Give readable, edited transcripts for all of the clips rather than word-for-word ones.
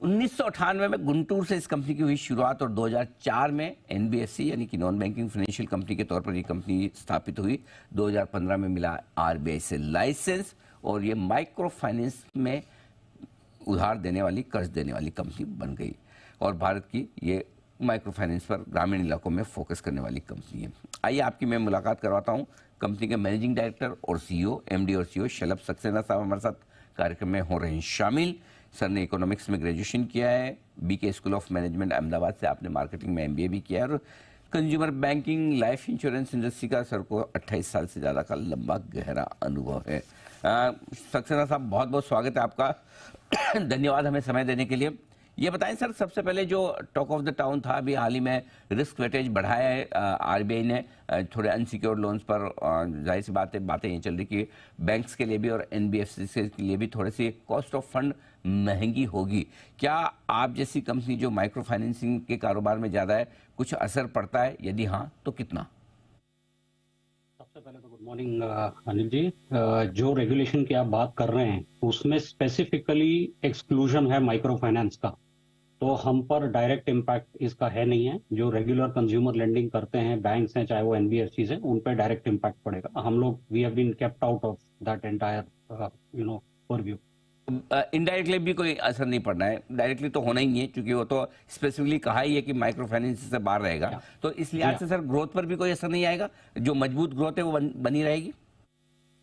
1998 में गुंटूर से इस कंपनी की हुई शुरुआत और 2004 में एनबीएफसी यानी कि नॉन बैंकिंग फाइनेंशियल कंपनी के तौर पर ये कंपनी स्थापित हुई। 2015 में मिला आरबीआई से लाइसेंस और ये माइक्रो फाइनेंस में उधार देने वाली, कर्ज देने वाली कंपनी बन गई और भारत की ये माइक्रो फाइनेंस पर ग्रामीण इलाकों में फोकस करने वाली कंपनी है। आइए आपकी मैं मुलाकात करवाता हूँ कंपनी के मैनेजिंग डायरेक्टर और सीईओ, एमडी और सीईओ शलभ सक्सेना साहब हमारे साथ कार्यक्रम में हो रहे हैं शामिल। सर ने इकोनॉमिक्स में ग्रेजुएशन किया है, BK school of management Ahmedabad से आपने मार्केटिंग में एमबीए भी किया है और consumer banking, life insurance industry का सर को 28 साल से ज़्यादा का लंबा गहरा अनुभव है। सक्सेना साहब, बहुत बहुत स्वागत है आपका। धन्यवाद हमें समय देने के लिए। ये बताएं सर, सबसे पहले जो टॉक ऑफ द टाउन था अभी हाल ही में रिस्क वेटेज बढ़ाया है आरबीआई ने थोड़े अनसिक्योर्ड लोन्स पर। जाहिर सी बातें ये चल रही कि बैंक्स के लिए भी और एनबीएफसी के लिए भी थोड़ी सी कॉस्ट ऑफ फंड महंगी होगी। क्या आप जैसी कंपनी जो माइक्रो फाइनेंसिंग के कारोबार में ज़्यादा है, कुछ असर पड़ता है? यदि हाँ तो कितना? सबसे पहले तो गुड मॉर्निंग अनिल जी। जो रेगुलेशन की आप बात कर रहे हैं उसमें स्पेसिफिकली एक्सक्लूजन है माइक्रो फाइनेंस का, तो हम पर डायरेक्ट इम्पैक्ट इसका है नहीं है। जो रेगुलर कंज्यूमर लेंडिंग करते हैं बैंक्स हैं, चाहे वो एनबीएफसी हैं, उन पर डायरेक्ट इम्पैक्ट पड़ेगा। हम लोग we have been kept out of that entire purview. Indirectly भी कोई असर नहीं पड़ना है, डायरेक्टली तो होना ही है क्योंकि वो तो स्पेसिफिकली कहा ही है कि माइक्रो फाइनेंस से बाहर रहेगा। तो इस लिहाज से सर ग्रोथ पर भी कोई असर नहीं आएगा, जो मजबूत ग्रोथ है वो बनी रहेगी?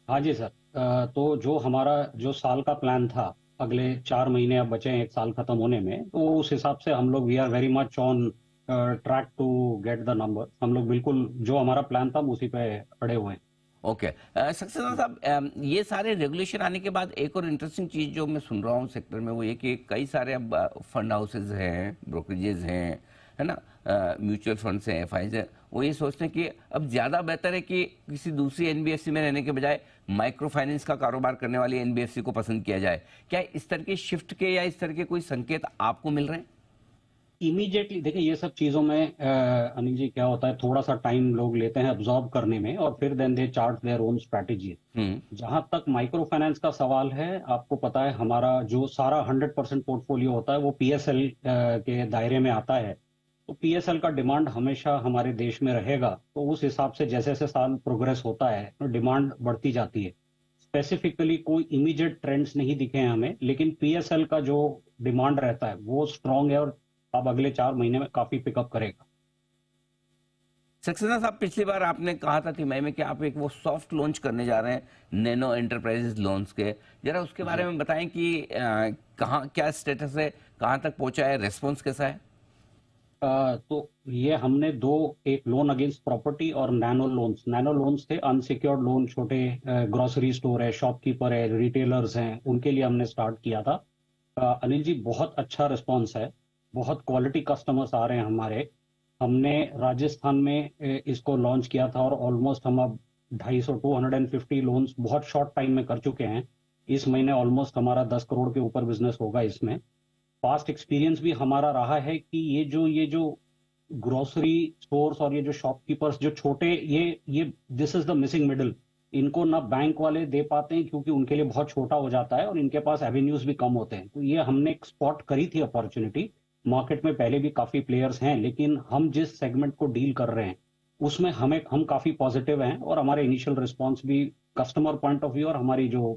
हाँ जी सर। तो जो हमारा जो साल का प्लान था, अगले 4 महीने अब बचे हैं 1 साल खत्म होने में, तो उस हिसाब से हम लोग we are very much on track to get the number. हम लोग बिल्कुल जो हमारा प्लान था उसी पे अड़े हुए हैं। ओके सक्सेना साहब, ये सारे रेगुलेशन आने के बाद एक और इंटरेस्टिंग चीज जो मैं सुन रहा हूँ सेक्टर में वो ये कि कई सारे अब फंड हाउसेज हैं, ब्रोकरेजेस हैं, है ना, म्यूचुअल फंड्स हैं, एफआईज हैं, वो ये सोचते हैं कि अब ज्यादा बेहतर है कि किसी दूसरी एनबीएफसी में रहने के बजाय माइक्रो फाइनेंस का कारोबार करने वाली एनबीएफसी को पसंद किया जाए। क्या इस तरह के शिफ्ट के या इस तरह के कोई संकेत आपको मिल रहे हैं? इमीडिएटली देखिए, ये सब चीजों में अनिल जी क्या होता है, थोड़ा सा टाइम लोग लेते हैं अब्जॉर्ब करने में और फिर then they chart their own strategy. जहां तक माइक्रो फाइनेंस का सवाल है, आपको पता है हमारा जो सारा 100% पोर्टफोलियो होता है वो पीएसएल के दायरे में आता है। तो पीएसएल का डिमांड हमेशा हमारे देश में रहेगा, तो उस हिसाब से जैसे जैसे साल प्रोग्रेस होता है तो डिमांड बढ़ती जाती है। स्पेसिफिकली कोई इमीडिएट ट्रेंड्स नहीं दिखे हैं हमें, लेकिन पीएसएल का जो डिमांड रहता है वो स्ट्रांग है और अब अगले 4 महीने में काफी पिकअप करेगा। सक्सेना साहब, पिछली बार आपने कहा था तिमाही में कि आप एक वो सॉफ्ट लॉन्च करने जा रहे हैं नैनो एंटरप्राइजेस लोन्स के, जरा उसके बारे में बताएं कि कहाँ क्या स्टेटस है, कहाँ तक पहुंचा है, रेस्पॉन्स कैसा है? तो ये हमने एक लोन अगेंस्ट प्रॉपर्टी और नैनो लोन्स थे, अनसिक्योर्ड लोन, छोटे ग्रोसरी स्टोर है, शॉपकीपर है, रिटेलर्स हैं, उनके लिए हमने स्टार्ट किया था। अनिल जी, बहुत अच्छा रिस्पॉन्स है, बहुत क्वालिटी कस्टमर्स आ रहे हैं हमारे। हमने राजस्थान में इसको लॉन्च किया था और ऑलमोस्ट हम अब 250 लोन्स बहुत शॉर्ट टाइम में कर चुके हैं। इस महीने ऑलमोस्ट हमारा 10 करोड़ के ऊपर बिजनेस होगा इसमें। पास्ट एक्सपीरियंस भी हमारा रहा है कि ये जो ग्रोसरी स्टोर्स और ये जो शॉपकीपर्स जो छोटे, ये this is the missing middle. इनको ना बैंक वाले दे पाते हैं क्योंकि उनके लिए बहुत छोटा हो जाता है और इनके पास एवेन्यूज भी कम होते हैं। तो ये हमने एक स्पॉट करी थी अपॉर्चुनिटी। मार्केट में पहले भी काफी प्लेयर्स हैं, लेकिन हम जिस सेगमेंट को डील कर रहे हैं उसमें हम काफी पॉजिटिव हैं और हमारे इनिशियल रिस्पॉन्स भी कस्टमर पॉइंट ऑफ व्यू और हमारी जो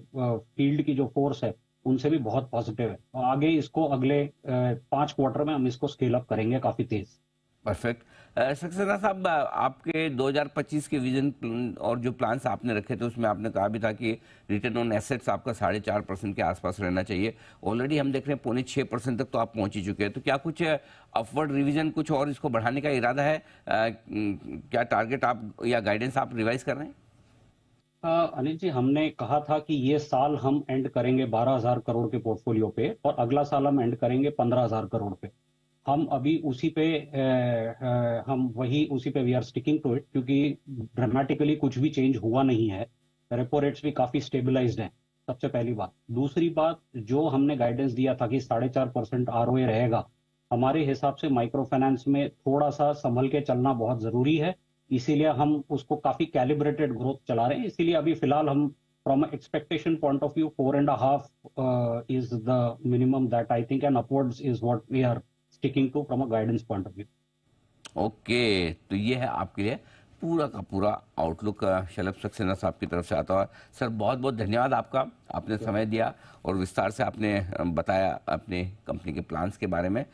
फील्ड की जो फोर्स है उनसे भी बहुत पॉजिटिव है। और आगे इसको अगले 5 क्वार्टर में हम इसको स्केल अप करेंगे काफी तेज। परफेक्ट। सक्सेना साहब, आपके 2025 के विजन और जो प्लान्स आपने रखे थे उसमें आपने कहा भी था कि रिटर्न ऑन एसेट्स आपका 4.5% के आसपास रहना चाहिए। ऑलरेडी हम देख रहे हैं 5.6% तक तो आप पहुंच ही चुके हैं। तो क्या कुछ अपवर्ड रिवीजन, कुछ और इसको बढ़ाने का इरादा है? क्या टारगेट आप या गाइडेंस आप रिवाइज कर रहे हैं? अनिल जी, हमने कहा था कि ये साल हम एंड करेंगे 12,000 करोड़ के पोर्टफोलियो पे और अगला साल हम एंड करेंगे 15,000 करोड़ पे। हम अभी उसी पे we are sticking to it, क्योंकि ड्रामेटिकली कुछ भी चेंज हुआ नहीं है। रेपो रेट्स भी काफी स्टेबलाइज्ड हैं, सबसे पहली बात। दूसरी बात, जो हमने गाइडेंस दिया था कि 4.5% आरओए रहेगा, हमारे हिसाब से माइक्रो फाइनेंस में थोड़ा सा संभल के चलना बहुत जरूरी है। इसीलिए हम उसको काफी कैलिब्रेटेड ग्रोथ चला रहे हैं। इसीलिए अभी फिलहाल हम from an expectation point of view, 4.5 is the minimum that I think, and upwards is what we are sticking to from a guidance point of view. Okay, तो ये है आपके लिए पूरा का पूरा आउटलुक शलभ सक्सेना साहब की तरफ से आता है। सर बहुत बहुत धन्यवाद आपका, आपने समय दिया और विस्तार से आपने बताया अपने कंपनी के प्लान्स के बारे में।